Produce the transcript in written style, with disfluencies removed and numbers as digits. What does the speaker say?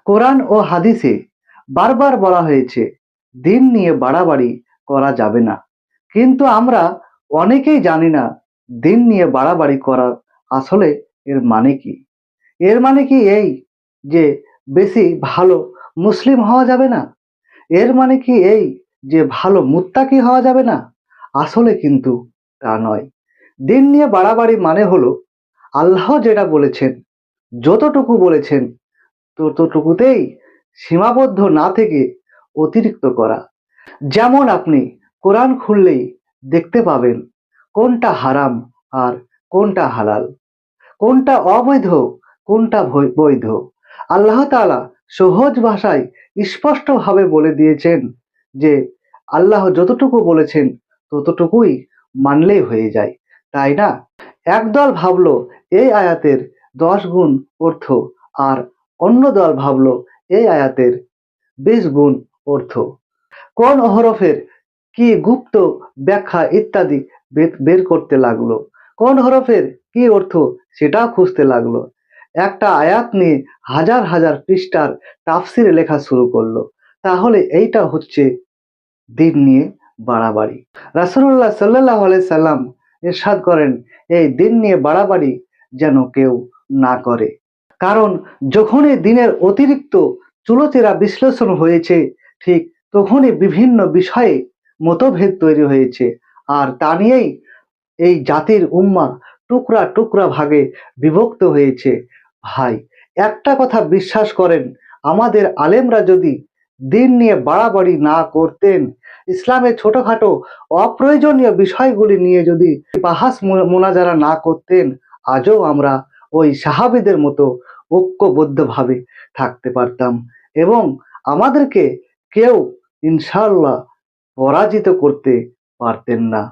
কোরআন ও হাদিসে বারবার বলা হয়েছে দিন নিয়ে বাড়াবাড়ি করা যাবে না, কিন্তু আমরা অনেকেই জানি না দিন নিয়ে বাড়াবাড়ি করার আসলে এর মানে কি। এর মানে কি এই যে বেশি ভালো মুসলিম হওয়া যাবে না? এর মানে কি এই যে ভালো মুত্তাকি হওয়া যাবে না? আসলে কিন্তু তা নয়। দিন নিয়ে বাড়াবাড়ি মানে হলো আল্লাহ যেটা বলেছেন, যতটুকু বলেছেন ততটুকুতেই সীমাবদ্ধ না থেকে অতিরিক্ত করা। যেমন আপনি কোরআন খুললেই দেখতে পাবেন কোনটা হারাম আর কোনটা হালাল, কোনটা অবৈধ কোনটা বৈধ। আল্লাহ তাআলা সহজ ভাষায় স্পষ্টভাবে বলে দিয়েছেন যে আল্লাহ যতটুকু বলেছেন ততটুকুই মানলেই হয়ে যায়, তাই না? একদল ভাবলো এই আয়াতের 10 গুণ অর্থ, আর অন্য দল ভাবলো এই আয়াতের 20 গুণ অর্থ। কোন হরফের কি গুপ্ত ব্যাখ্যা ইত্যাদি বের করতে লাগলো, কোন হরফের কি অর্থ সেটাও খুঁজতে লাগলো। একটা আয়াত নিয়ে হাজার হাজার পৃষ্ঠার তাফসির লেখা শুরু করলো। তাহলে এইটা হচ্ছে দিন নিয়ে বাড়াবাড়ি। রাসূলুল্লাহ সাল্লাল্লাহু আলাইহি সাল্লাম ইরশাদ করেন, এই দিন নিয়ে বাড়াবাড়ি যেন কেউ না করে। কারণ যখনই দিনের অতিরিক্ত চুলোচেরা বিশ্লেষণ হয়েছে, ঠিক তখনই বিভিন্ন বিষয়ে মতভেদ তৈরি হয়েছে, আর তা নিয়েই এই জাতির উম্মাহ টুকরা টুকরা ভাগে বিভক্ত হয়েছে। ভাই, একটা কথা বিশ্বাস করেন, আমাদের আলেমরা যদি দিন নিয়ে বাড়াবাড়ি না করতেন, ইসলামের ছোটখাটো অপ্রয়োজনীয় বিষয়গুলি নিয়ে যদি বাহাস মোনাজারা না করতেন, আজও আমরা ওই সাহাবীদের মতো ঐক্যবদ্ধভাবে থাকতে পারতাম এবং আমাদেরকে কেউ ইনশাআল্লাহ পরাজিত করতে পারতেন না।